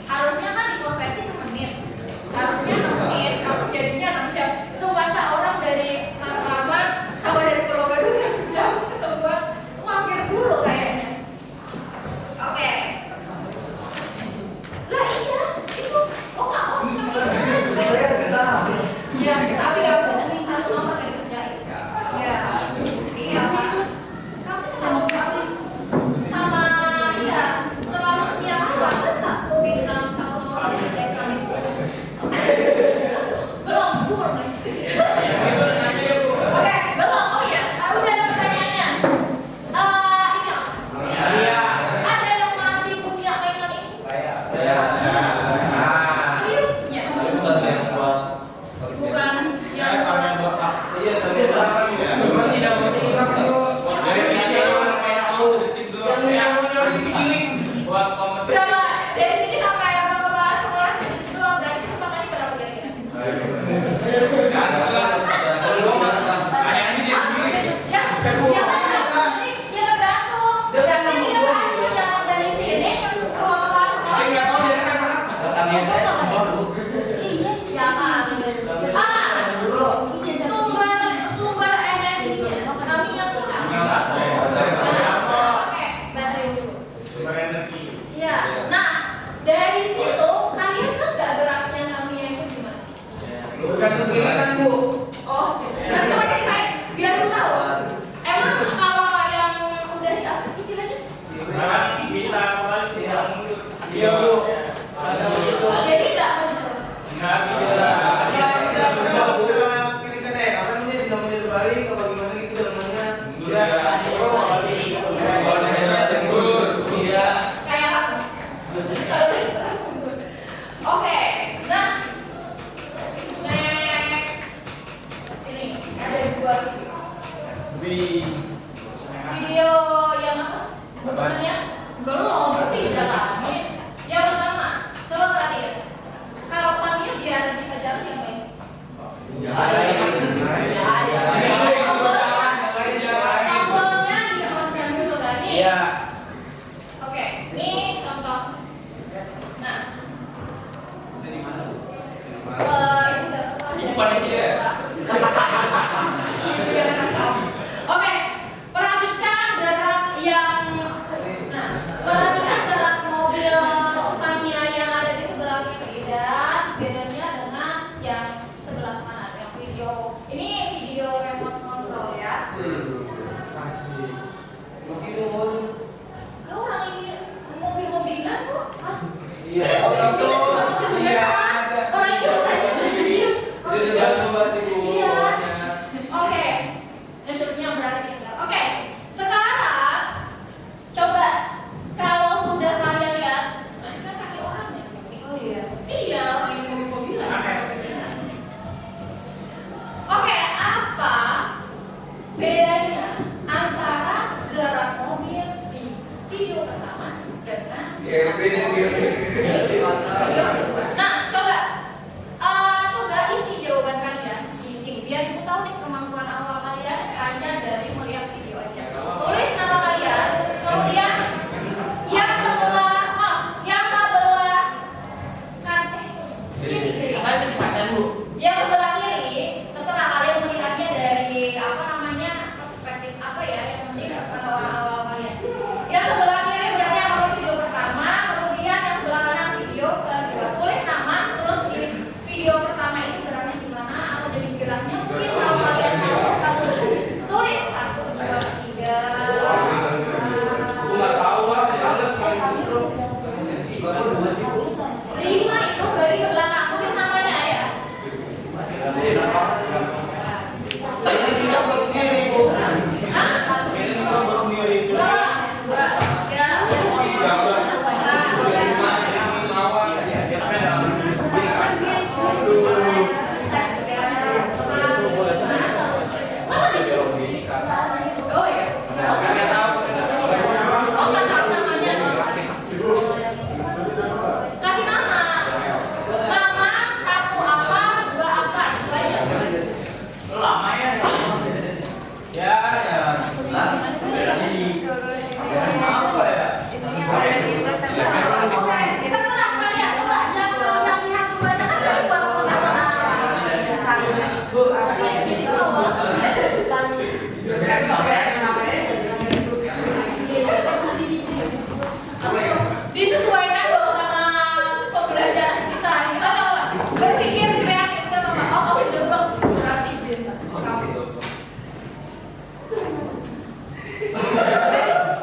Harusnya kan dikonversi ke menit. Harusnya 6 menit. Ya, nah dari situ kalian tuh gak geraknya namanya itu gimana? Bukan sendiri kan Bu? Oh, nah, coba ceritain biar lu tahu. Emang kalau yang udah di apa istilahnya? Bisa kembali tidak mundur. Iya Bu. Ada begitu. Jadi gak maju terus. Nggak bisa. Namanya terbalik apa gimana gitu namanya. Kayak apa? Oke, nah next ini ada dua video yang apa? Bagusannya belum berarti jalannya. Yang pertama, coba perhatiin. Kalau Tamiya biar bisa jalan yang baik. Kabelnya diamankan dulu kan nih. Iya. Oke, ini contoh. Nah, Ini panitia. Oke, perhatikan gerak yang perhatikan gerak mobil Tamiya yang ada di sebelah kiri dan bedanya dengan yang sebelah kanan yang video. Ini video remote control ya. Kau orang ini mobil-mobilan kok? Hah? Iya. Ini mobil-mobilan kok? Iya, ada. Orang itu saya diem. Dia sudah membantu Bu. Iya. Oke. Maksudnya berarti pintar. Oke. Sekarang coba kalau sudah kalian lihat, nah itu kan kaki orangnya. Oh iya. Iya, orang yang mobil-mobilan. Oke, apa bedanya antara gerak mobil di video pertama dengan video kedua? Nah, coba coba isi jawaban kalian di sini biar aku tahu nih kemampuan awal kalian hanya dari melihat video aja. Tulis nama kalian, kemudian yang sebelah kan kiri. Yang sebelah kiri, terserah kalian melihatnya dari apa namanya perspektif apa ya, yang penting pengetahuan awal kalian. Yang sebelah kiri berarti yang nonton video pertama, kemudian yang sebelah kanan video kedua. Tulis nama, terus di video pertama itu geraknya gimana atau jenis geraknya. Mungkin kalau kalian mau kamu tulis 1, 2, 3. Lima itu dari ke belakang. Tulis namanya ya. Kasih nama. Nama satu apa, dua apa, itu aja. Lama ya. Ya. Apa ya? Kita pernah kalian coba yang lihat baca kan dari Bu, disesuaikan dong sama pembelajaran kita. Kita coba berpikir kreatif kan apa? Oh, jebak kreatif gitu.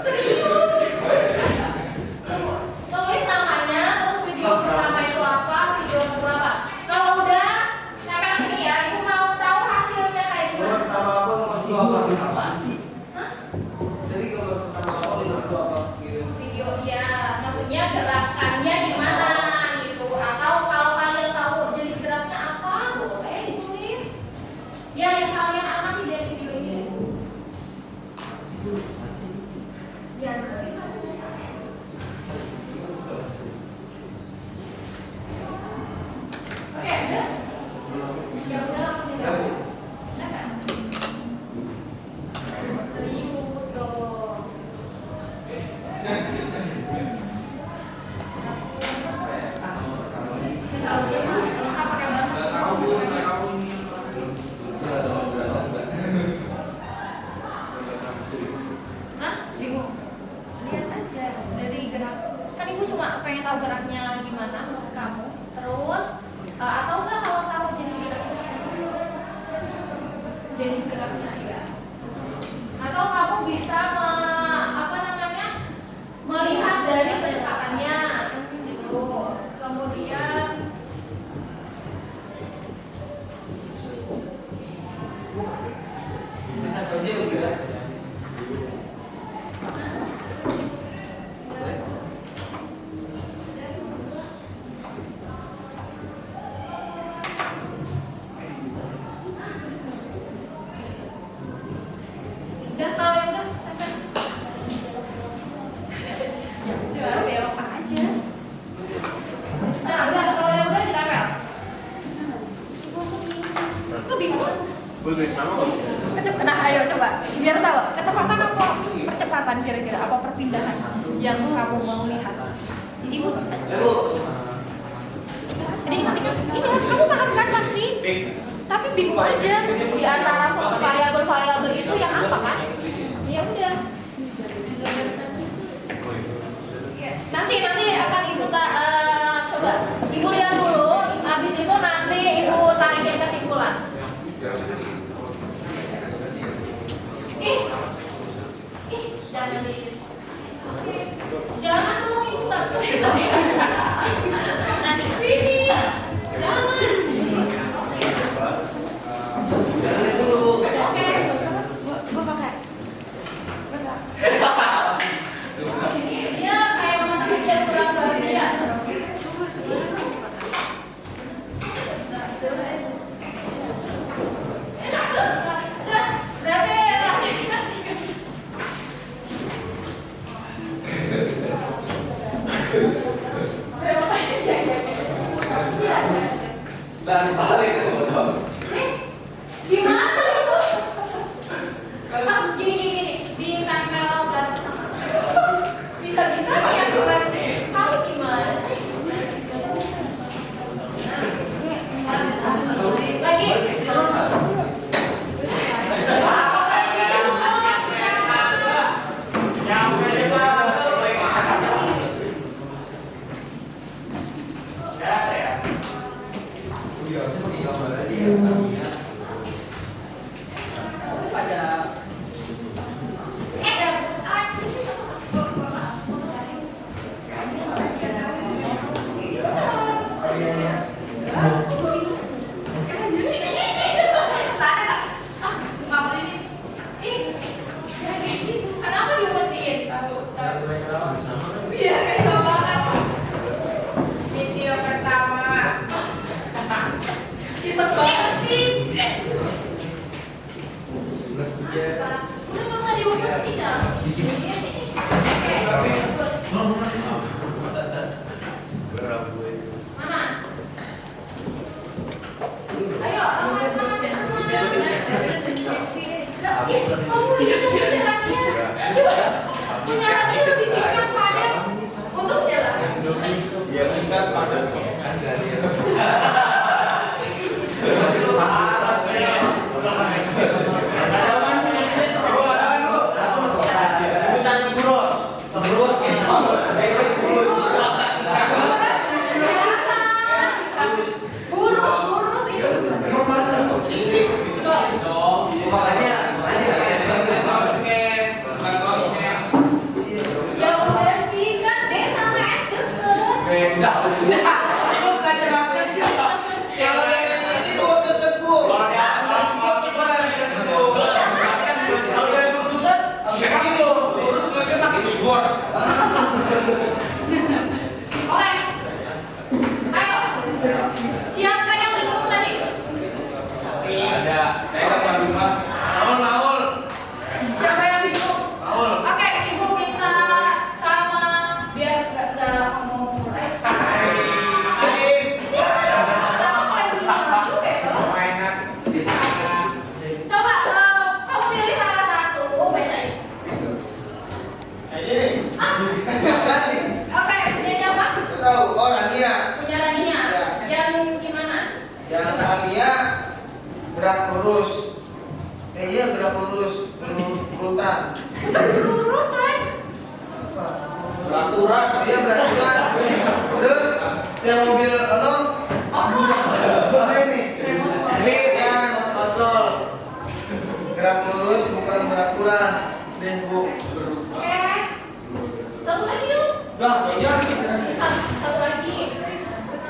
Serius? Tulis namanya, terus video pertama itu apa, video kedua apa. Kalau udah sampai sini ya, ibu mau tahu hasilnya kayak gimana? pertama apa masih apa? Hah? Jadi kalau pertama apa itu apa? Video ya, maksudnya gerak pengen tahu geraknya gimana menurut kamu. Terus atau enggak kalau tahu jenis geraknya ya. Atau kamu bisa melihat dari pendekatannya gitu. Kemudian Bisa kerja udah. udah kalau yang udah ya udah belok aja. Nah udah kalau yang udah ditempel. Kok bingung? Nah ayo coba biar tahu kecepatan apa percepatan kira-kira apa perpindahan yang kamu mau lihat. Ibu jadi ini kamu paham kan pasti? Tapi bingung aja di antara variabel-variabel itu yang apa kan? Ya udah. Nanti akan ibu coba ibu lihat dulu, habis itu nanti ibu tarikin kesimpulan. Jangan dong ibu nggak nanti sini jangan. Jalan dulu. Oke, gua pakai. Dia kayak masa kecil kurang bahagia. Enak tuh, udah berarti Dan balik ke bodoh. gimana itu? Gini, ditempel garis sama. Bisa-bisa ya bukan? Kamu gimana sih? Lagi. Kenapa diumetin? Biar besok banget. Video pertama. Iseng banget sih. Udah gak usah diumetin ya. Oke, bagus. Mana? Ayo, ramas aja. Kamu lihat penjelasannya. Coba, penjelasannya lebih singkat padat. Untuk jelas. Biar singkat padat. Burus itu. Ya udah sih kan D sama S deket. Itu bukan jelasnya. Kalau dari ini tuh tetep bu. Kalau dia Kalau dari urusan, memang itu urus tulisnya pakai keyboard. Oke. Ayo. Siapa yang bingung tadi? ada. Saya dapat rumah. Laul. Siapa yang bingung? Laul. Oke, ibu minta sama biar gak ngomong mulai. Siapa yang coba kamu pilih salah satu bacain. Oke, punya siapa? Tahu, oh Rania. Punya Rania. Yang gimana? Yang Rania gerak lurus. Iya gerak lurus, urutan. Urutan. Apa? Peraturan. Iya beraturan. Yang mobil ono apa ini? Ini ya remote control. Gerak lurus bukan gerak kurang. Deh bu. Oke. Satu lagi dong. Udah, ya. Satu lagi.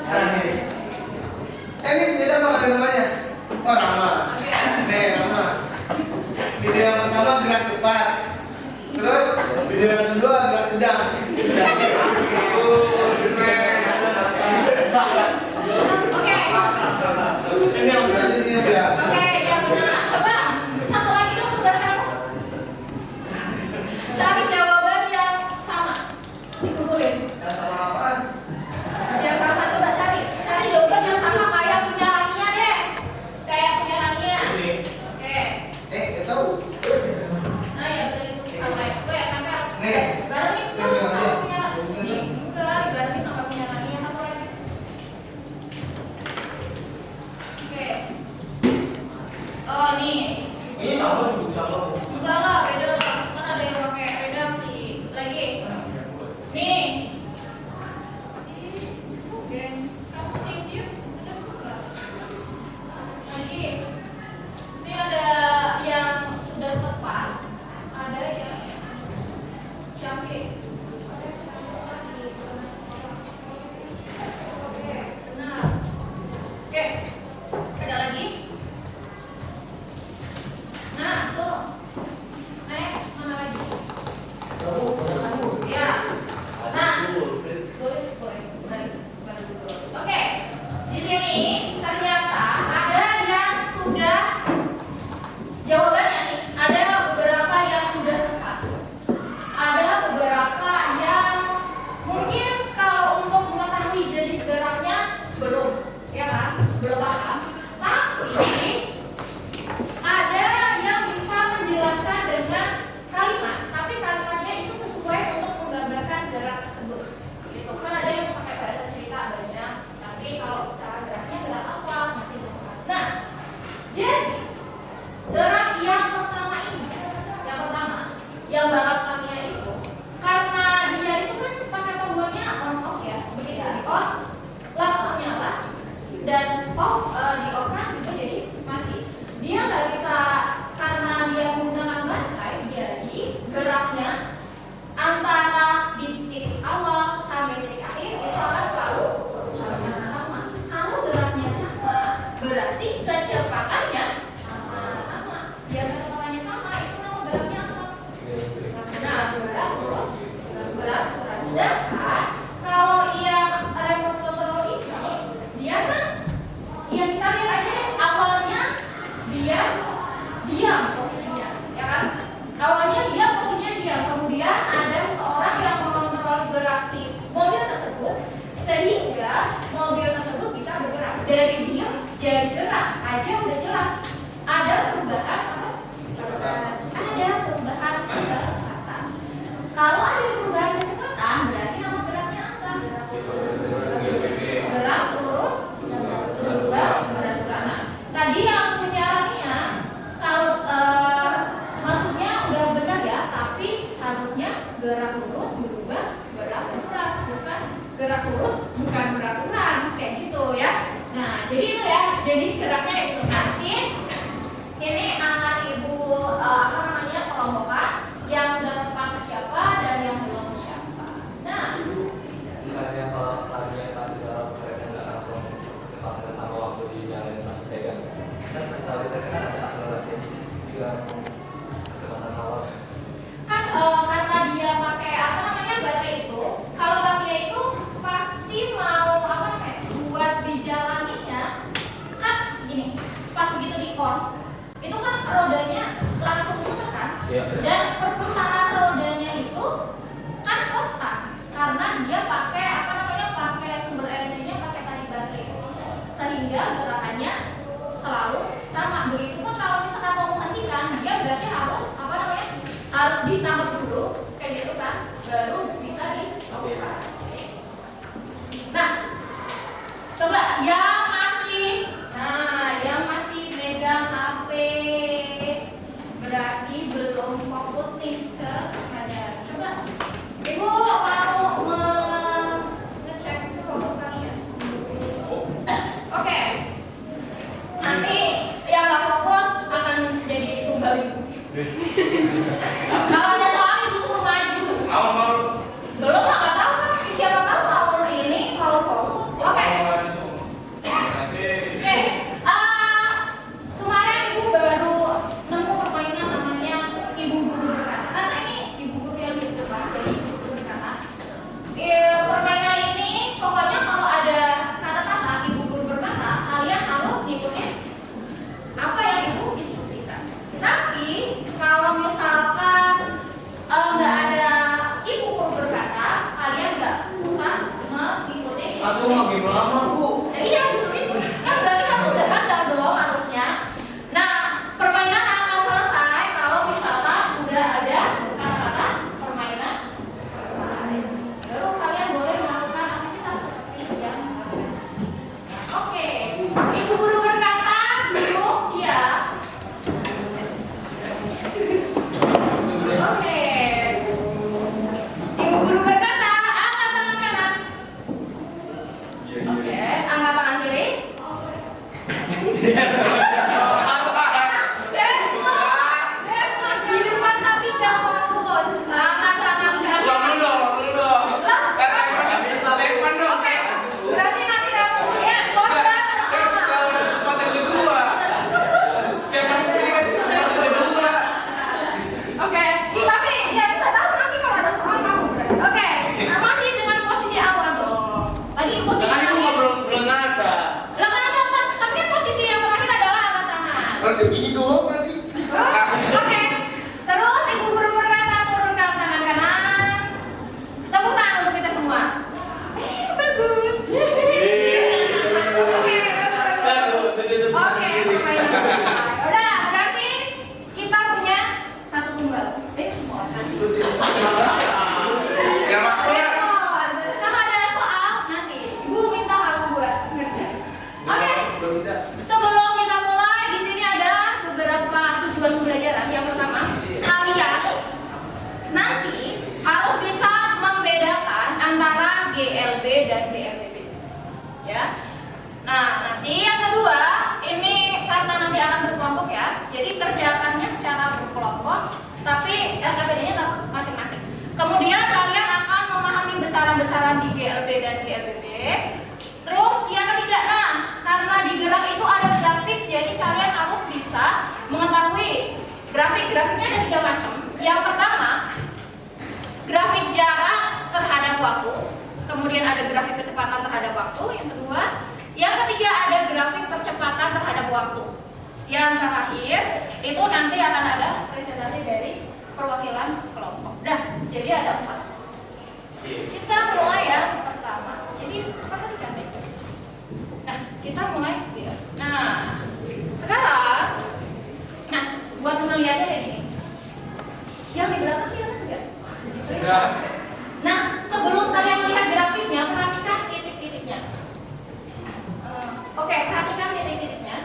Nah, ini punya siapa ada namanya? Oh Rama. Nih Rama. Video yang pertama gerak cepat. Terus video yang kedua gerak sedang. Oke. Ini yang udah di sini ya. Oke, yang benar. Coba satu lagi dong tugas kamu. Cari jawaban yang sama. Dikumpulin. Ya sama apaan? Yang sama coba cari. Cari jawaban yang sama kayak punya Rania deh. Kayak punya Rania. Ini. Oke. Nggak tahu. Nah, ya benar itu sampai. Gue ya sampai. Nih. Barengin tuh Ini sama aja. punya Rania. Enggak, barengin sama punya Rania satu lagi. Oke. Oh, nih. Ini sama juga sama. Enggak lah, beda lah. Kan ada yang pakai redaksi. Lagi. Nih. Oke. Kamu thank you. Udah suka. Lagi. Ini ada yang sudah tepat. Ada yang cantik. Oke, benar. Oke. Ada lagi? Nah, tuh. Mana lagi? Ya. Nah, boleh. Oke. Di sini ternyata ada yang sudah jawabannya nih. Ada beberapa yang sudah tepat. Ada beberapa yang mungkin kalau untuk mengetahui jenis geraknya belum, ya kan? Belum paham. Tapi ada yang bisa menjelaskan dengan kalimat, tapi kalimatnya itu sesuai untuk menggambarkan gerak tersebut. Gitu. Kan ada yang pakai bahasa cerita banyak, tapi kalau secara geraknya gerak apa masih belum paham. Nah, jadi gerak yang pertama ini, yang balap Tamiya itu, karena dia itu kan pakai tombolnya on off ya, begitu dari on langsung nyala dan off di off kan juga jadi mati. Dia nggak bisa karena dia menggunakan baterai, jadi geraknya antara di titik awal minggu lama, Bu. Iya, justru kan berarti kamu udah handal dong harusnya. Nah, permainan akan selesai kalau misalkan udah ada kata-kata permainan selesai. Baru kalian boleh melakukan aktivitas seperti yang kalian. Oke, Ibu guru berkata duduk siap. Oke, Ibu guru berkata angkat tangan kanan. Oke, angkat tangan kiri. Desmond di depan tapi nggak fokus. Angkat tangan kanan. Berarti nanti kamu ya korban. Oke, tapi ya kita tahu nanti kalau ada soal kamu berarti. Oke, masih dengan posisi awal dong. Lagi posisi Kan ibu terakhir. belum nada. Lah kan ada tapi kan posisi yang terakhir adalah angkat tangan. Harus begini dulu berarti. Oke. Terus Ibu guru berkata turunkan tangan kanan. Tepuk tangan untuk kita semua. Bagus. Oke, bagus. Oke, permainan selesai. Udah, berarti kita punya satu tumbal. Semua kan. Kalau ada soal nanti Ibu minta kamu buat ngerjain. Oke. Sebelum kita mulai, di sini ada beberapa tujuan pembelajaran. Yang pertama, kalian nanti harus bisa membedakan antara GLB dan GLBB. Ya. Nah, nanti yang kedua, ini karena nanti akan berkelompok ya. Jadi kerjakannya secara berkelompok, tapi LKPD-nya tetap masing-masing. Kemudian kalian akan memahami besaran-besaran di GLB dan GLBB. Terus yang ketiga, nah, karena di gerak itu ada grafik, jadi kalian harus bisa mengetahui grafik-grafiknya ada 3 macam. Yang pertama, grafik jarak terhadap waktu. Kemudian ada grafik kecepatan terhadap waktu. Yang ketiga ada grafik percepatan terhadap waktu. Yang terakhir itu nanti akan ada presentasi dari perwakilan kelompok. Dah, jadi ada 4. Kita mulai ya pertama. Jadi perhatikan deh. Nah, kita mulai ya. Nah, sekarang, nah, buat ngeliatnya kayak gini. Yang di belakang kelihatan nggak? Enggak. Nah, sebelum kalian melihat grafiknya, perhatikan titik-titiknya. Oke, perhatikan titik-titiknya.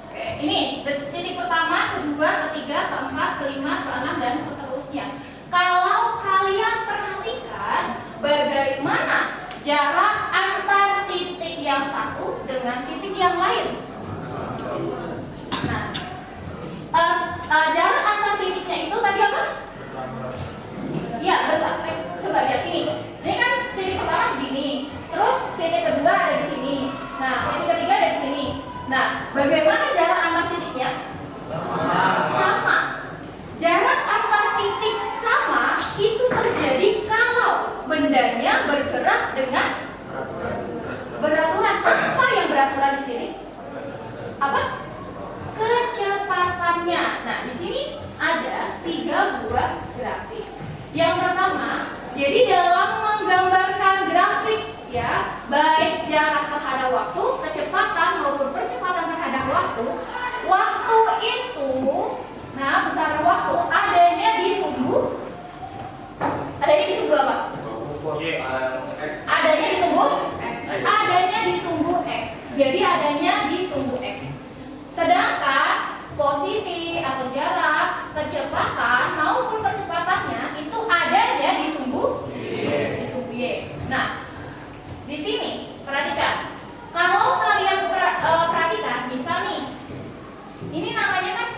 Oke, ini titik pertama, kedua, ketiga, keempat, kelima, keenam, dan seterusnya. Kalau kalian perhatikan bagaimana jarak antar titik yang satu dengan titik yang lain. Nah, jarak antar titiknya itu tadi apa? Ya, betul. Coba lihat ini. Ini kan titik pertama segini. Terus titik kedua ada di sini. Nah, titik ketiga ada di sini. Nah, bagaimana jarak antar titiknya? Sama. Jarak antar titik sama itu terjadi kalau bendanya bergerak dengan beraturan. Apa yang beraturan di sini? Apa? Kecepatannya. Nah, di sini ada 3 buah grafik. Yang pertama, jadi dalam menggambarkan grafik ya, baik jarak terhadap waktu, kecepatan maupun percepatan terhadap waktu itu, nah besaran waktu adanya di sumbu apa? Adanya di sumbu X. Jadi adanya di sumbu X. Sedangkan posisi atau jarak, kecepatan maupun percepatannya itu adanya di sumbu Y. Nah, di sini perhatikan. Kalau kalian perhatikan, misal nih, ini namanya kan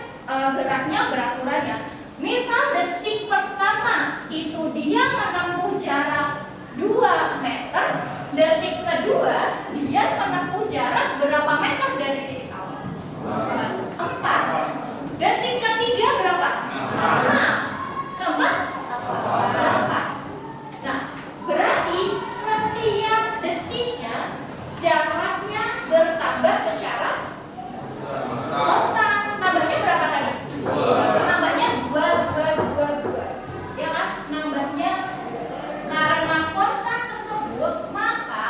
geraknya beraturan ya. Misal detik pertama itu dia menempuh jarak 2 meter, detik kedua dia menempuh jarak berapa meter dari titik awal? 4. Detik ketiga berapa? 6. Keempat? 8. Nah, berarti setiap detiknya jaraknya bertambah secara konstan. Nambahnya berapa tadi? Nambahnya 2. Ya kan? Nambahnya karena konstan tersebut, maka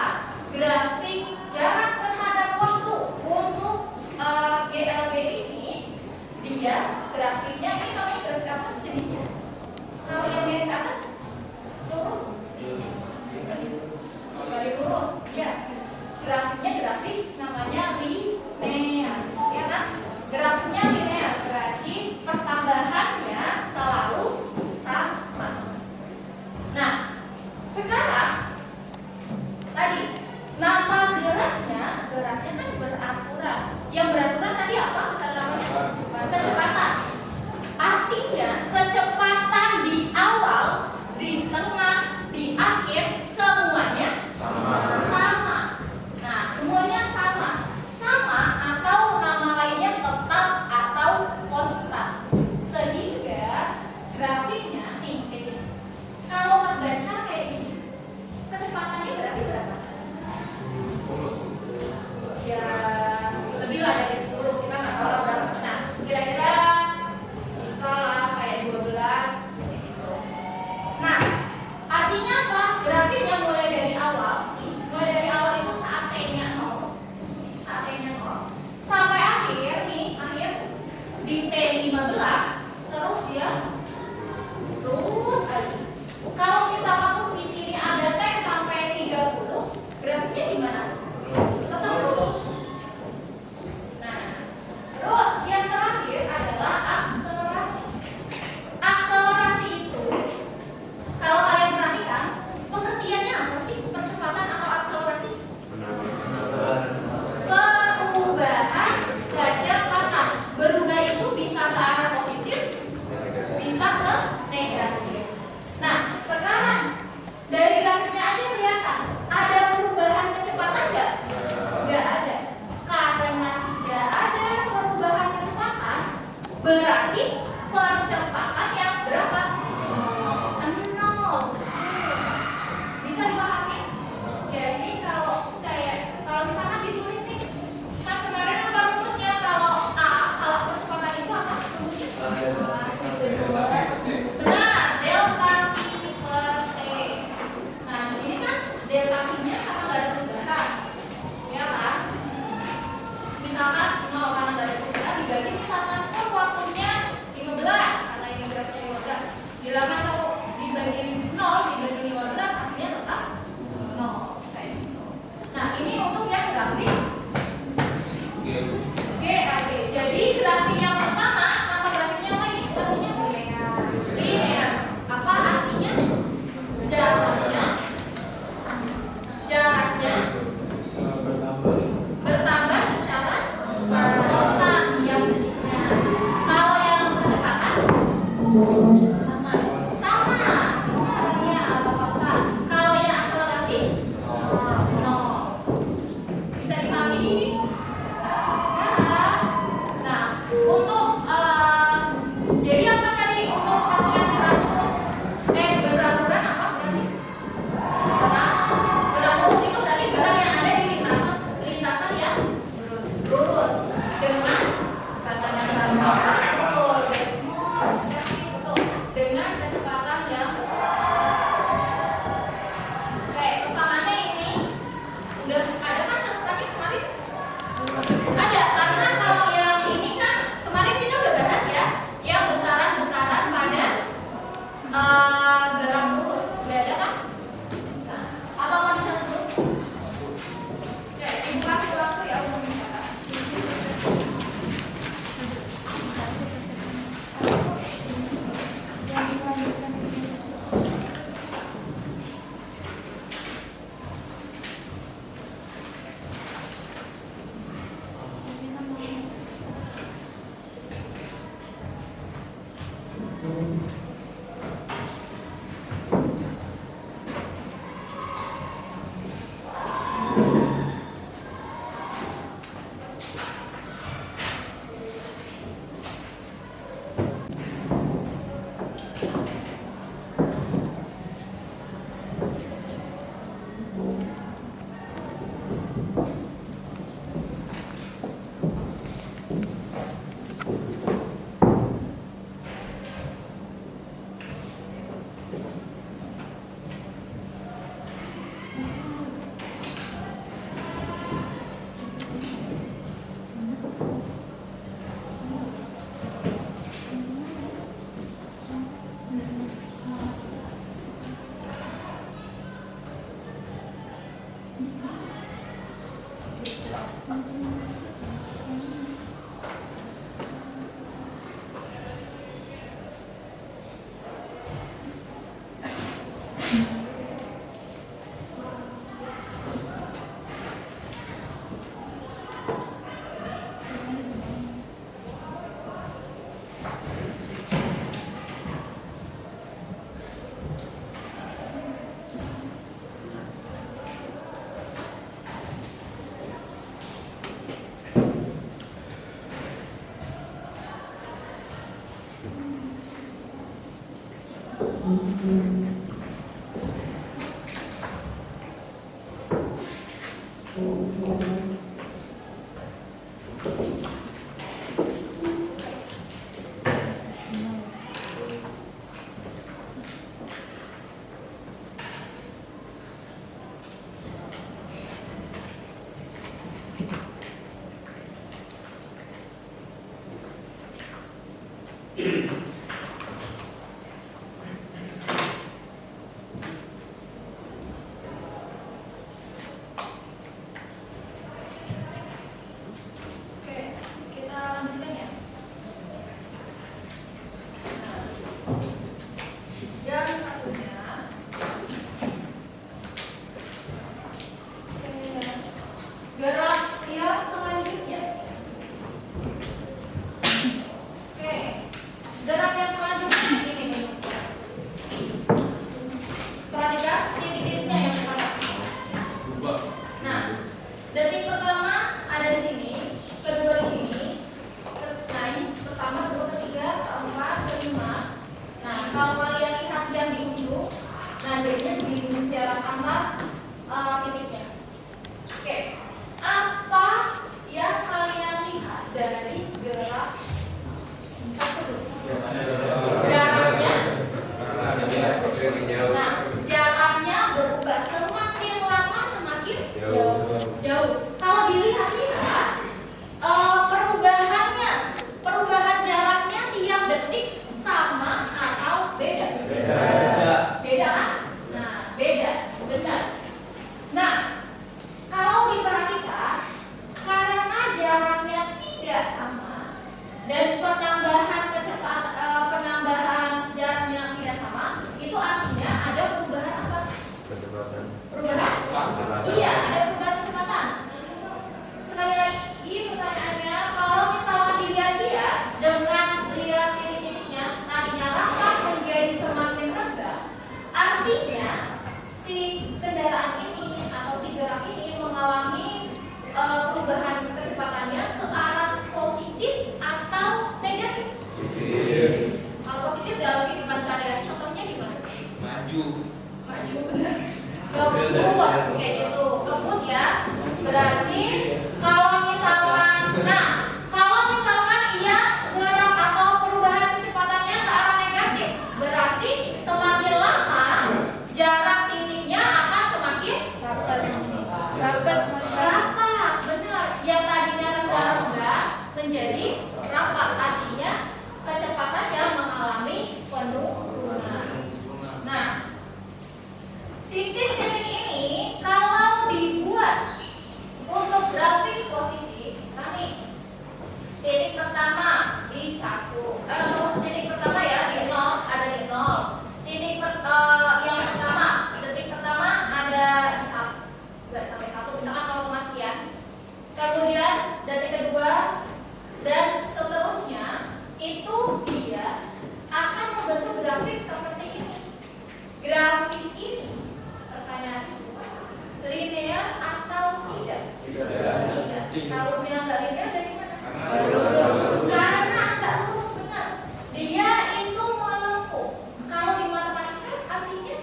Dia itu melengkung. Kalau di matematika artinya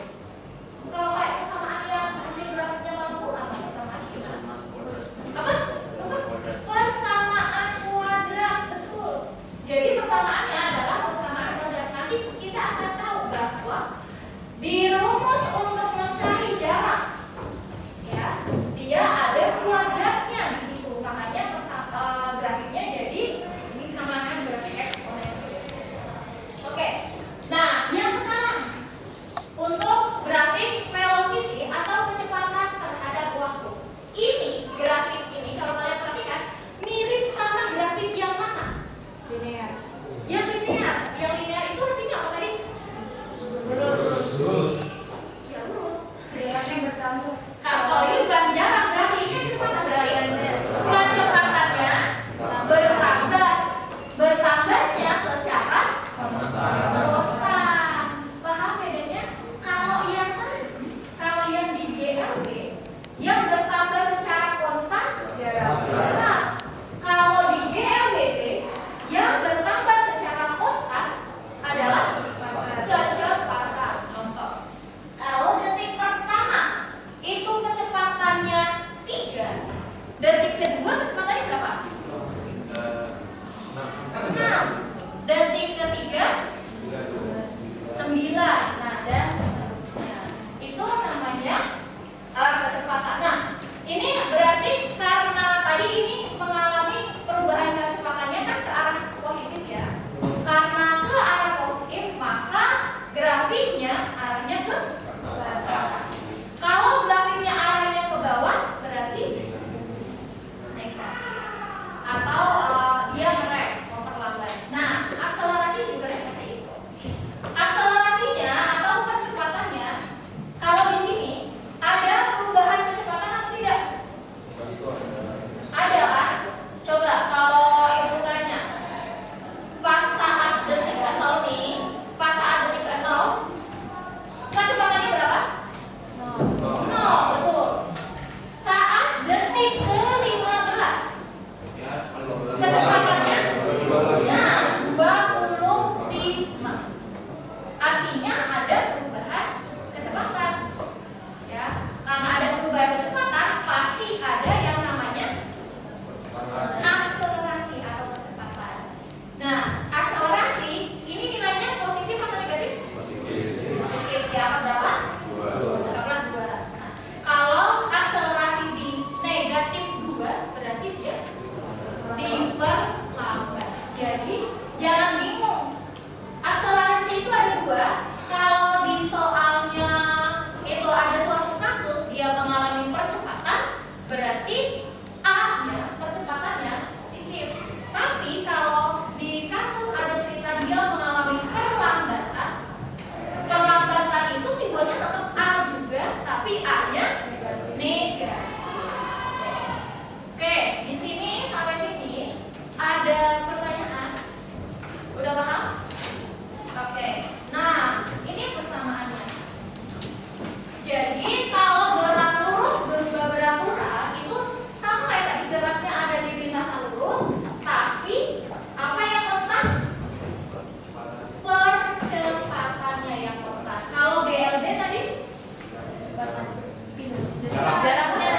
kalau kayak Nol, betul. Saat detik ke-15 kecepatannya nah 25. Artinya ada perubahan kecepatan. Ya, karena ada perubahan kecepatan pasti ada yang namanya akselerasi atau kecepatan. Nah, akselerasi ini nilainya positif atau negatif? Positif. Ya, berapa? 2. Nah, kalau akselerasi di negatif 2 berarti dia diperlambat. Jadi jangan bingung. Akselerasi itu ada 2. Kalau di soalnya itu ada suatu kasus dia mengalami percepatan, berarti A-nya percepatannya positif. Tapi kalau di kasus ada cerita dia mengalami perlambatan, perlambatan itu simbolnya tetap A juga, tapi A-nya negatif. Oke, di sini sampai sini ada pertanyaan? Udah paham? Oke. Nah, ini persamaannya. Jadi kalau gerak lurus berubah berat itu sama kayak tadi, geraknya ada di lintasan lurus, tapi apa yang konstan? Percepatannya yang konstan. Kalau GLB tadi jaraknya,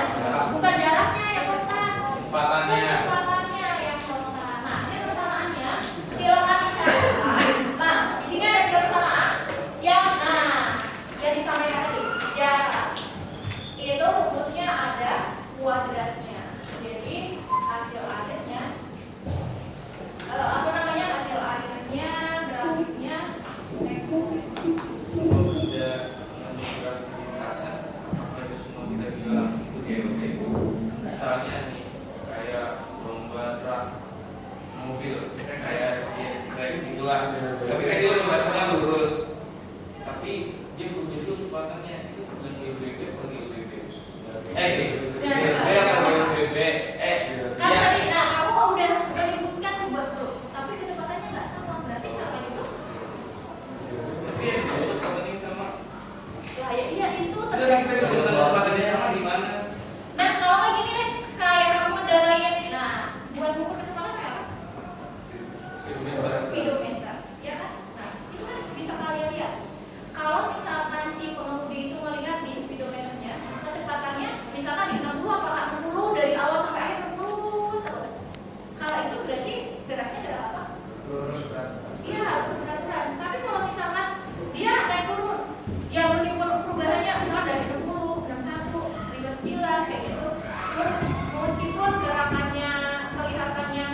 bukan jaraknya yang konstan, kecepatannya yang konstan. Nah, ini persamaannya silakan dicari. Nah, di sini ada 3 persamaan yang disampaikan tadi. Jarak itu rumusnya ada kuadratnya. Jadi hasil akhirnya hasil akhirnya grafiknya eksponensi. Misalnya nih kayak lomba truk mobil kayak kayak gitulah, tapi kan dia lintasannya lurus, tapi dia punya itu kecepatannya itu bukan GBB atau GBB Kan tadi, nah kamu udah menyebutkan sebuah grup, tapi kecepatannya nggak sama, berarti apa itu? tapi ya kecepatannya sama. Lah ya iya itu Kita tergantung. kecepatannya sama di mana? Nah kalau kayak gini deh, kayak kamu kendarain, nah buat ngukur kecepatan kayak apa? Speedometer, ya kan? Nah itu kan bisa kalian lihat. Kalau misalkan si pengemudi itu melihat di speedometernya kecepatannya misalkan di 60, apakah 60 dari awal sampai akhir 60 terus? Kalau itu berarti geraknya gerak apa? Lurus berat. Iya, berat. Tapi kalau misalkan dia naik turun, ya meskipun perubahannya misalkan dari 60, 61, 59 kayak gitu, meskipun gerakannya kelihatannya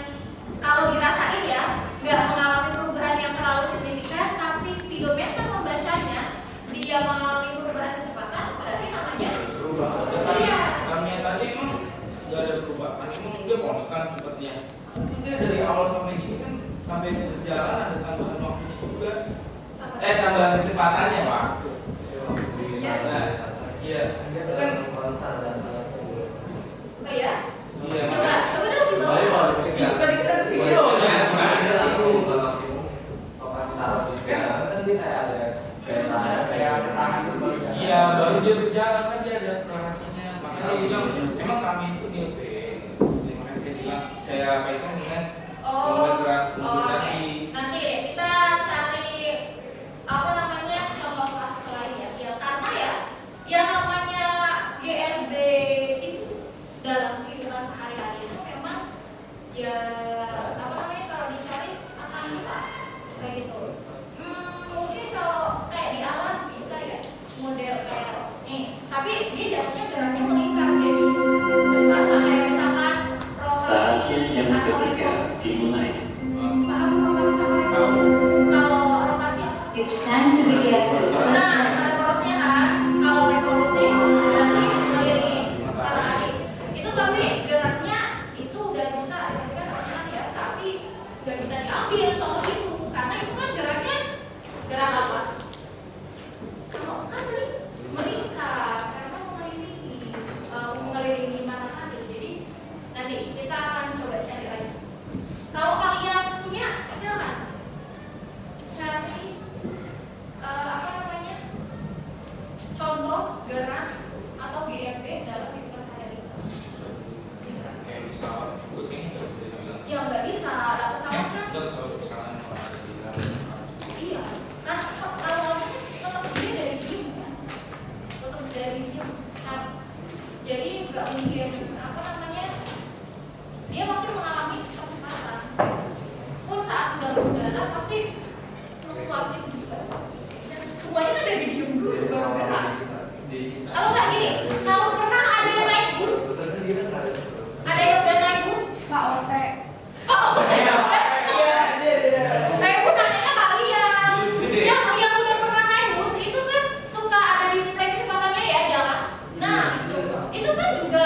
kalau dirasain ya nggak mengalami perubahan yang terlalu signifikan, tapi speedometer membacanya dia mengalami perubahan kecepatan, berarti namanya iya. Kami tadi emang nggak ada perubahan, emang dia konstan cepatnya. Dia dari awal sampai gini kan sampai berjalan ada tambahan waktunya juga. Tambahan kecepatannya pak. Iya. Nah, iya. Itu kan Oh ya? iya. Coba dong di bawah. Itu tadi kan ada videonya. Iya, baru dia berjalan kan dia ada akselerasinya. Makanya dia bilang emang kami itu GP. Makanya saya bilang saya kaitkan dengan gerak mundur kaki. Nanti kita cari apa namanya contoh kasus lain ya. Ya karena ya yang namanya GRB itu dalam kehidupan sehari-hari itu memang ya apa namanya kalau dicari akan bisa kayak gitu. Mungkin kalau kayak di alam bisa ya model kayak nih, tapi dia jatuhnya geraknya melingkar jadi apa kayak misalkan Saatnya jam ketiga dimulai. paham rotasi sama revolusi? Kalau rotasi apa? It's time to begin. Nah, ada porosnya kan? Kalau revolusi berarti mengelilingi matahari. Itu tapi geraknya itu udah bisa dikasihkan persen ya, tapi nggak bisa diambil soal itu karena itu kan geraknya gerak apa? Kalau kan melingkar karena mengelilingi matahari. Jadi nanti kita akan coba cari lagi. Kalau kalian punya silakan cari apa namanya juga mungkin apa namanya, dia pasti mengalami percepatan. Pun saat udah berudara pasti fluktuatif juga. Semuanya kan dari diem dulu baru gerak. Kalau nggak gini, kalau pernah ada yang naik bus, ada yang udah naik bus, Pak Ote. Pak Ote. Kayak gue nanyanya kalian. Yang udah pernah naik bus itu kan suka ada display kecepatannya ya jalan. Nah, itu kan juga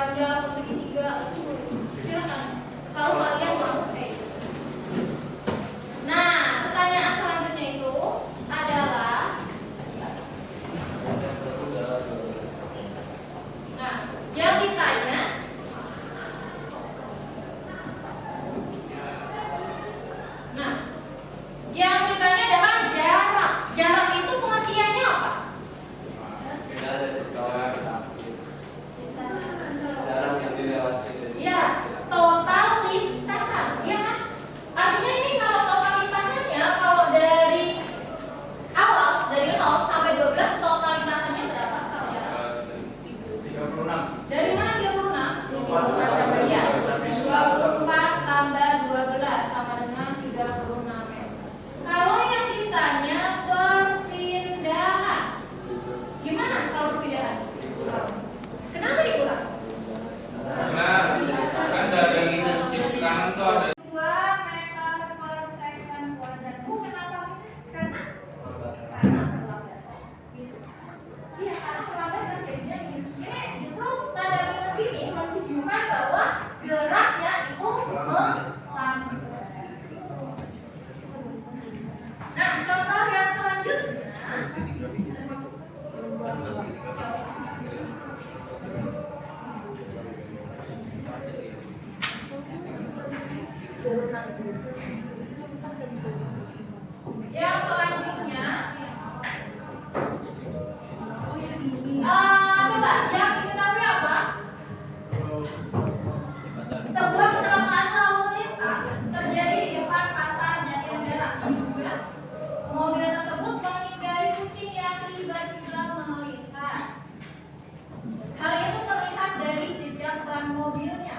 panjang atau segitiga itu silakan. Kalau kalian mau kayak gitu. Nah, pertanyaan selanjutnya itu adalah, nah, yang ditanya, adalah jarak. Jarak itu pengertiannya apa? Jarak yang dilewati. Ya, total lintasan, ya kan? Artinya ini kalau total lintasannya, kalau dari awal, dari 0 sampai 12, total lintasannya berapa? Kalau jarak? 36. Dari mana 36? 24 Iya, 24 tambah 12 sama dengan 36 meter. Kalau yang ditanya perpindahan, gimana kalau perpindahan? Kenapa dikurang? Karena kan dari itu sisi kanan tuh ada 2 meter per second kuadrat. Kenapa minus? Karena perlambatan. Gitu. Iya, karena perlambatan jadinya minus. Jadi justru tanda minus ini menunjukkan bahwa geraknya itu melambat. Nah, contoh yang selanjutnya. Yang selanjutnya, coba yang diketahui apa? Sebuah kecelakaan lalu lintas terjadi di depan pasar Jatinegara. Diduga mobil tersebut menghindari kucing yang tiba-tiba melintas. Hal itu terlihat dari jejak ban mobilnya.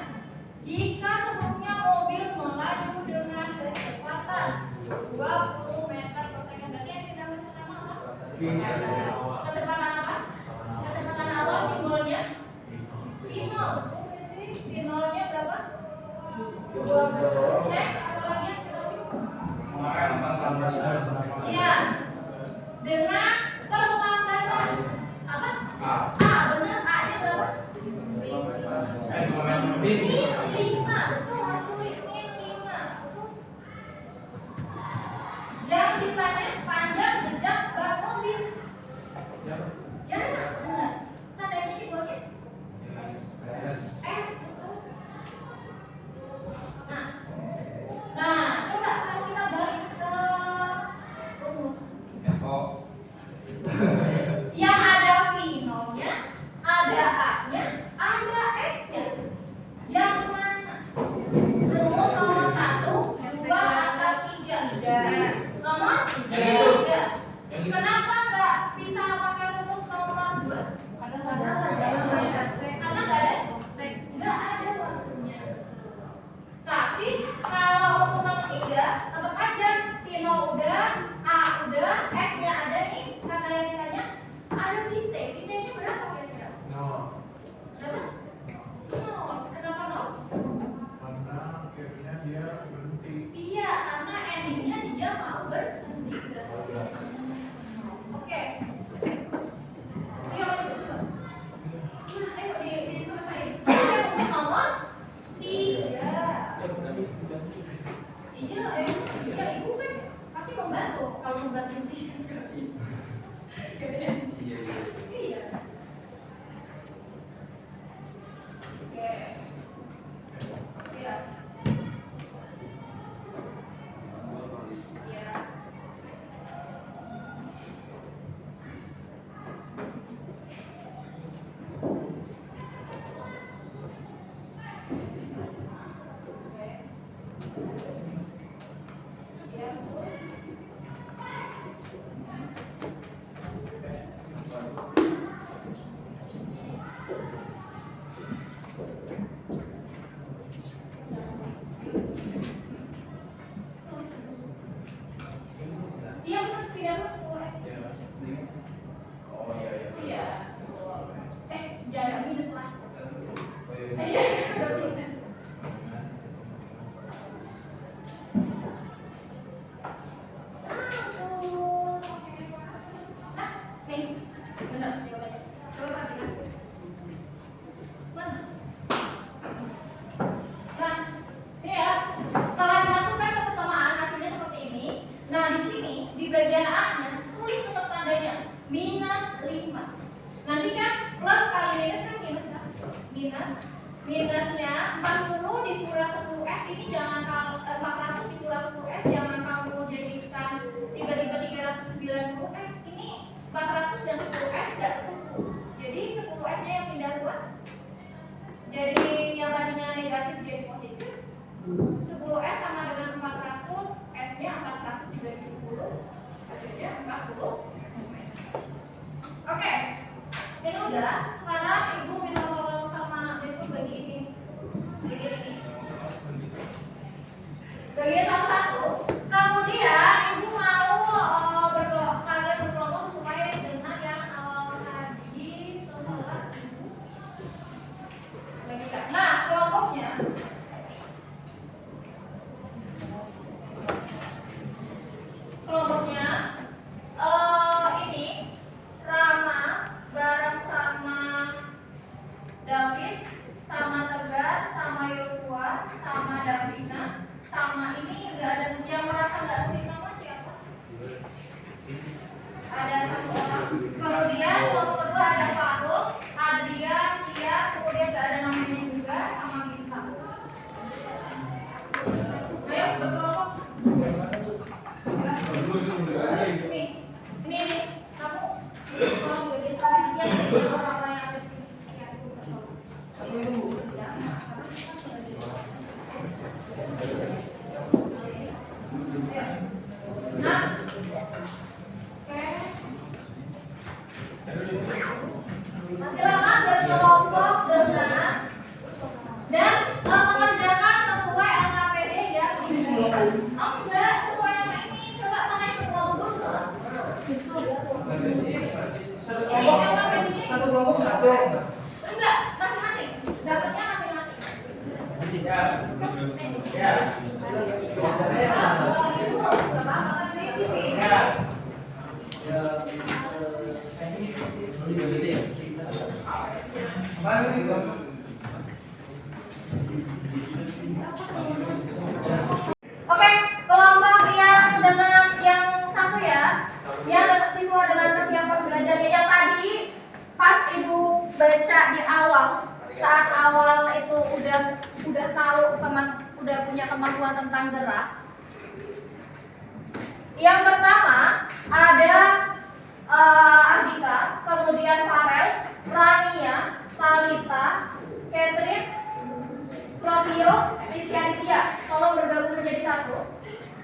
Jika sebelumnya mobil melaju dengan kecepatan 20 meter per second, berarti yang kita pertama apa? Kecepatan apa? Kecepatan awal simbolnya V0. V0-nya berapa? 20. Next, apa lagi yang kita cek? Iya. Dengan perlambatan apa? Benar. A-nya berapa? Min 5. Betul, harus tulis min 5. Betul. Yang ditanya panjang jejak ban mobil. Jarak, benar. Tandanya simbolnya S. Betul. Nah, coba kalau kita balik ke rumus. Yang ada V0-nya, ada A-nya, ada S-nya. Yang mana? minusnya 40 dikurang 10S ini jangan 400 dikurang 10S jangan kamu jadikan tiba-tiba 390S. Ini 400 dan 10S gak sesempur. Jadi 10S nya yang pindah luas. Jadi yang tadinya negatif jadi positif. 10S sama dengan 400, S nya 400 dibagi 10, hasilnya 40. Oke, ini udah. Sekarang ibu minta tolong sama besok bagi ini. Bagian satu-satu. Kemudian ibu mau kalian berkelompok sesuai dengan yang awal tadi setelah ibu bagikan. Nah, kelompoknya ini Rama bareng sama David sama Tegar sama Yosua sama Davina sama ini nggak ada yang merasa nggak tulis nama siapa? Ada satu orang. Kemudian kelompok kedua ada Farul, Adrian, Tia, kemudian nggak ada namanya juga sama Bintang. Ayo berkelompok. Ini kamu tolong bagi sama dia orang-orang yang ada di sini. Ya, nah, silakan berkelompok dengan dan mengerjakan sesuai NKPD yang diberikan. Oh enggak sesuai nama ini, coba makanya berkelompok dulu. Ini NKPD-nya Satu kelompok satu. enggak masing-masing, dapatnya masing-masing. Ya. Oke, kelompok yang dengan yang satu ya, yang siswa dengan kesiapan belajarnya yang tadi pas ibu baca di awal, saat awal itu udah tahu udah punya kemampuan tentang gerak. Yang pertama ada Ardika, kemudian Farel, Rania, Talita, Catherine, Flavio, Rizkyaditya, tolong bergabung menjadi satu.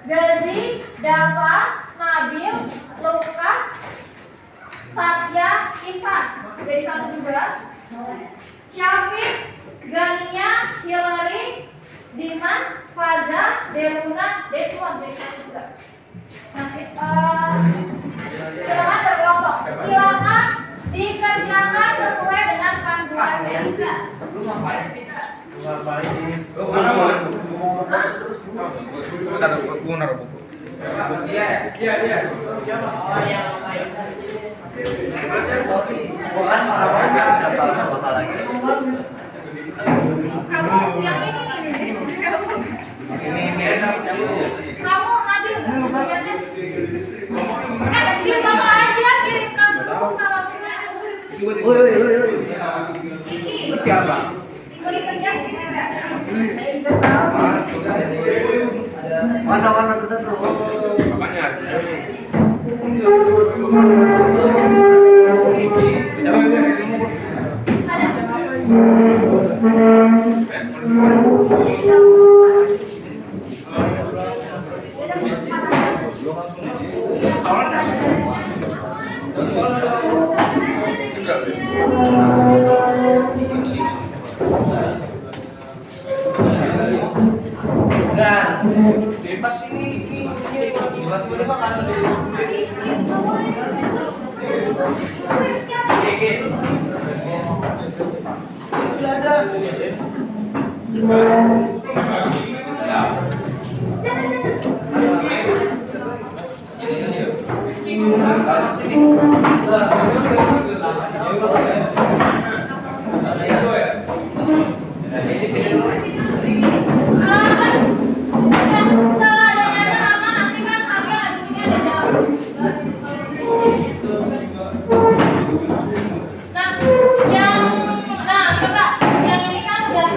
Gazi, Dava, Nabil, Lukas, Satya, Isan, jadi satu juga. Syafiq, Gania, Hillary, Dimas, Faza, Deluna, Desmond, jadi satu juga. Nah, silakan berkelompok. Silakan dikerjakan sesuai dengan panduan Erika. Lu ngapain sih? Ngapain ini? Sebentar, aku naruh buku. Dia. Siapa? Oh, yang ngapain? Bukan marah banget siapa bakal lagi. Kamu yang ini. Kamu Nabil, lihatnya. Di foto aja kirimkan dulu kalau ini. Siapa? Boleh kerja sini enggak? Mana satu? Apanya? Bebas ini makan udah ada. Coba yang ini kan udah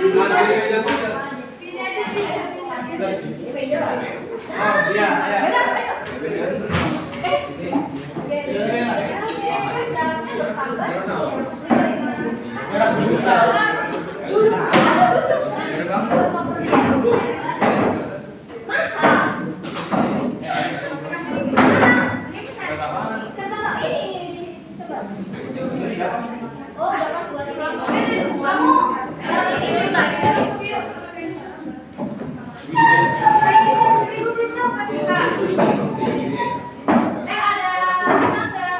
Pilih aja, pilih. Oh iya, iya. Benar, ayo. Jalannya bertambah. Gerak digital. Masa? Oh, dapat buat ini. Kamu dari sini ada sisa nggak?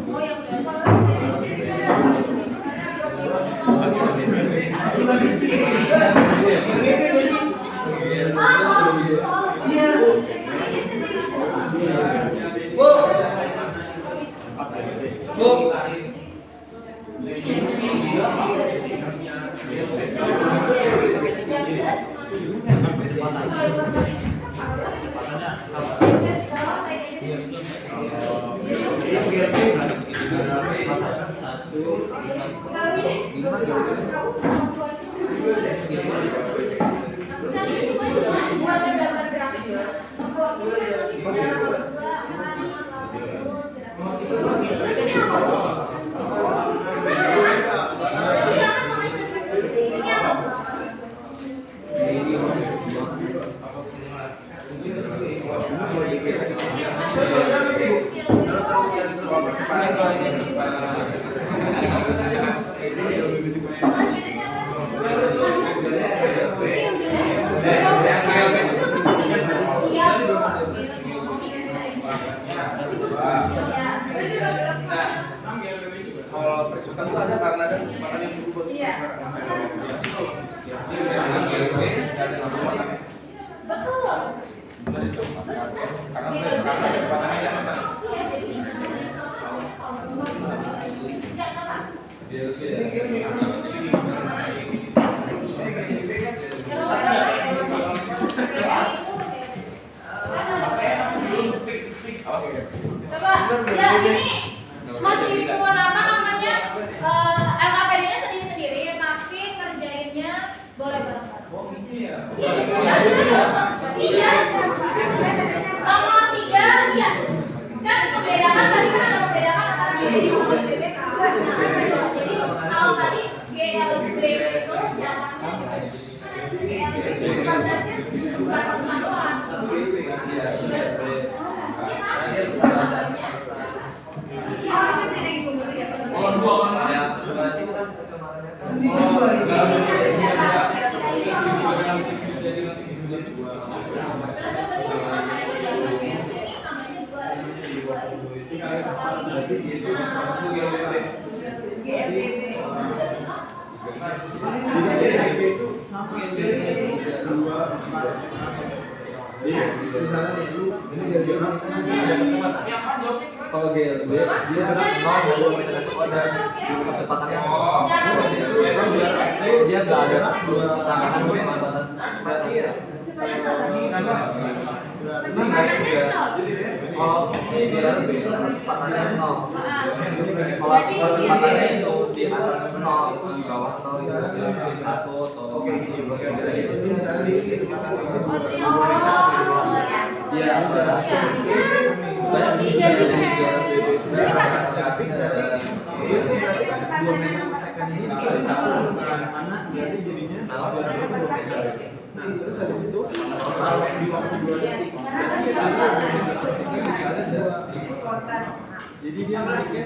Oh yang Kita di sini. Ini sih. Iya. Bu. Bu. Kalau percutan itu ada karena ada makanan yang berubah. Iya. Betul. Karena ada makanannya yang sama. Coba, ya ini masih hitungan apa namanya? LKPD-nya sendiri-sendiri, tapi kerjainnya boleh bareng-bareng. Iya, iya. Nomor 3, iya. Kan membedakan tadi kan ada membedakan antara GI sama GBK. Jadi kalau tadi GLB itu siapanya bukan teman doang. Kalau GLB dia mau ada kecepatannya dia nggak ada tangan kecepatan kalau GLB kecepatannya 0 kalau kecepatannya itu di atas 0 di bawah 0 itu 1 atau iya Jadi dia naiknya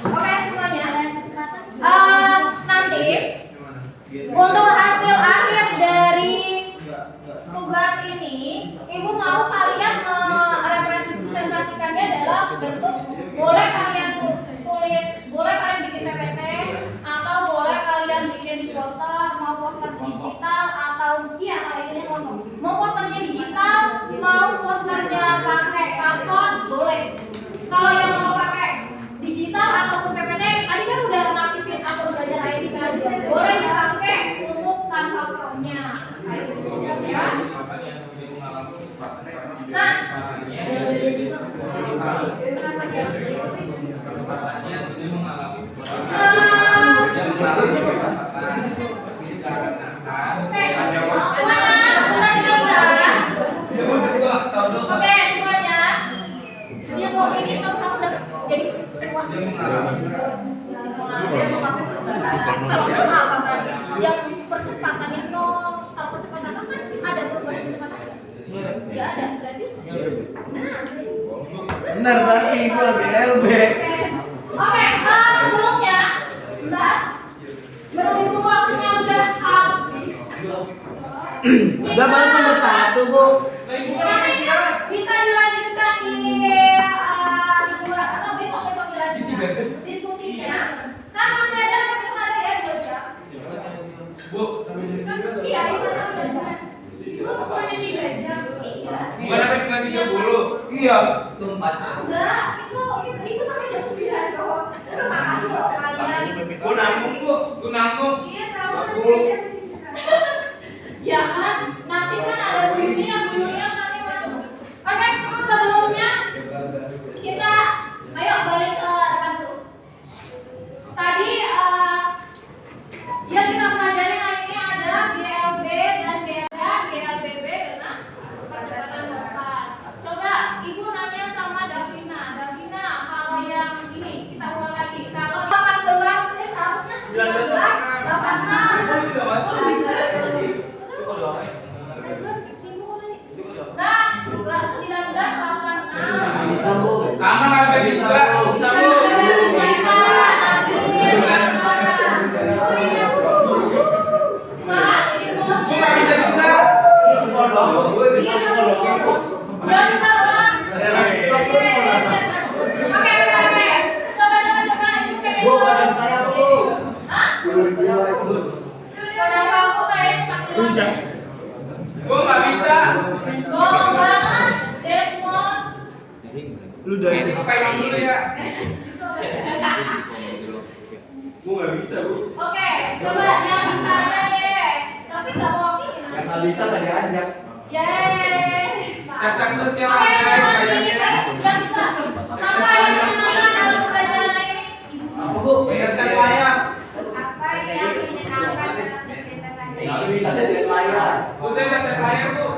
Oke semuanya. Nanti untuk hasil akhir dari tugas ini, Ibu mau kalian merepresentasikannya dalam bentuk boleh kalian tulis, boleh kalian bikin PPT, atau boleh kalian bikin poster, mau poster digital atau iya kali ini ngomong, mau posternya digital, mau posternya pakai karton, boleh. Kalau yang mau pakai digital ataupun PPT, tadi kan udah ngaktifin akun belajar ID kan, boleh dipakai untuk Canva Pro-nya. Ya. Nah, Percepatannya ini mengalami dia mengalami percepatan dikarenakan ada waktu. Oke, semuanya. Dia mau ini nomor satu udah jadi semua. Dia mengalami Apa tadi? Yang percepatannya nol. Kalau percepatan kan ada perubahan kecepatan. Nggak ada berarti. Benar berarti itu LB. Oke, sebelumnya, berhubung waktunya udah habis. Udah baru nomor 1, Bu. Bisa dilanjutkan di luar atau besok dilanjutkan diskusinya. Kan masih ada besok ada ya 2 jam. Bu, Iya, itu sama jam. Itu pokoknya 3 jam. Iya. gimana sampai 9.30? Iya. Itu 4 jam. Enggak, itu sampai jam 9 kok. Terima kasih loh kalian. Gua nanggung, Bu. Gua nanggung. Iya, tahu ya kan, nanti kan ada bunyi yang nanti masuk. Oke, sebelumnya kita ayo balik ke depan dulu. Tadi yang kita pelajari hari ini ada GLB dan GLBB dengan percepatan depan. Coba ibu nanya sama Davina, kalau yang ini kita ulang lagi. Kalau 18 seharusnya 19, 18. Nah, 19, 86. Sama nggak bisa juga. Bisa, Bu. Mas, Gua nggak bisa juga. ya kita ulang. Oke, coba. Bu, badan saya, Bu. Hah? Badan kamu kayak pasti. Gua nggak bisa. Ngomong banget, Desmond. Lu dari Ini pegang dulu ya. Gua nggak bisa, Bu. Oke, coba yang bisa aja deh. Tapi nggak mau wakilin Yang nggak bisa tadi ajak. Yeay. Cetak terus ya, Oke, guys. yang bisa. Apa yang menyenangkan dalam pelajaran hari ini? Apa, Bu? Lihatkan layar. Apa yang menyenangkan dalam pelajaran hari ini? Nggak bisa dari layar. Bu, saya cetak layar, Bu.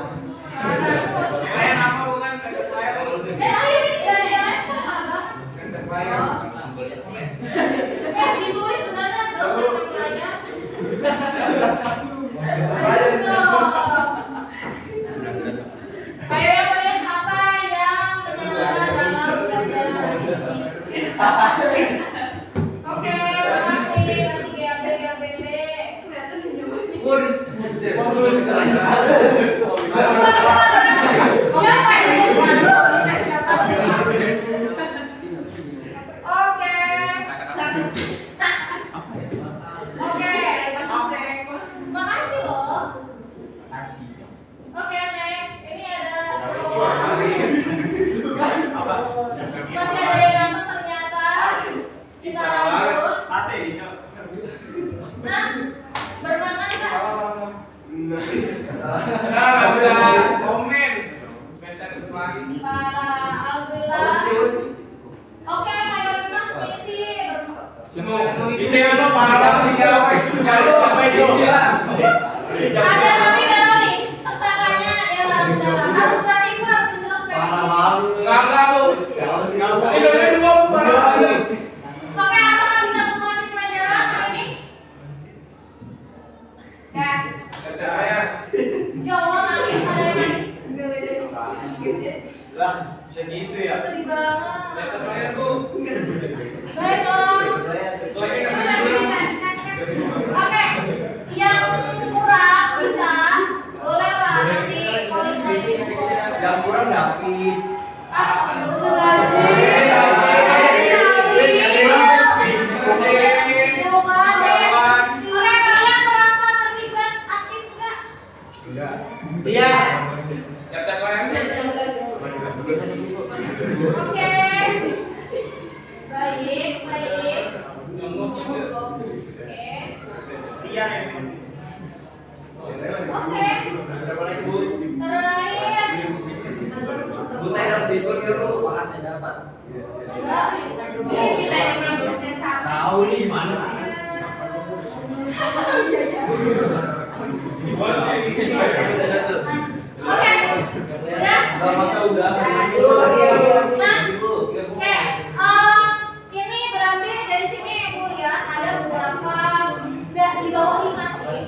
Saya nama bukan cetak layar. Ayo ini dari yang respon Abang. Cetak layar. Ditulis beneran dong cetak layar. Serius dong. Ayo yang serius apa yang menyenangkan dalam pelajaran hari ini? Oke, makasih. Masih GLB. Siapa ini? Oke. Oke. Makasih loh. Oke, next. Ini ada masih ada yang nonton ternyata. Kita lanjut. Nah, bermakna nggak? Nggak bisa komen. Cetak lagi. Alhamdulillah. Oke, mayoritas mengisi Itu yang lo parah banget siapa? Kalau sampai dia. ada tapi nggak tahu nih tersangkanya yang harus berarti itu harus introspeksi. Enggak, Bu. Ini ada dua parah banget. Oke, apakah bisa menguasai pelajaran hari ini? Ya. Cetak layar. Ya Allah, nangis ada yang nangis. Lah, bisa gitu ya. Sedih banget. Cetak layar, Bu. Baik dong. Oke, yang kurang bisa boleh lah nanti polis lagi. Yang kurang David. Iya. Cetak layar. Oke. Baik. Semua gitu. Oke. Iya. Oke. Terakhir. Bu, saya dapat disortir lu, makasih dapat. Enggak, kita yang belum kerjasama. Tahu nih mana sih? Oke, udah. Masa udah. Ini berarti dari sini Bu lihat ada beberapa nggak di bawah 5 sih.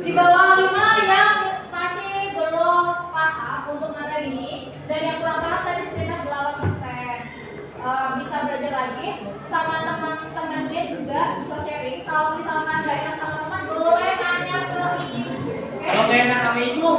Di bawah 5 yang masih belum paham untuk materi ini dan yang kurang paham tadi sekitar 8%. Bisa belajar lagi sama teman-temannya juga bisa sharing. Kalau misalkan nggak enak sama teman boleh nanya ke ini. Kalau nggak enak sama ibu,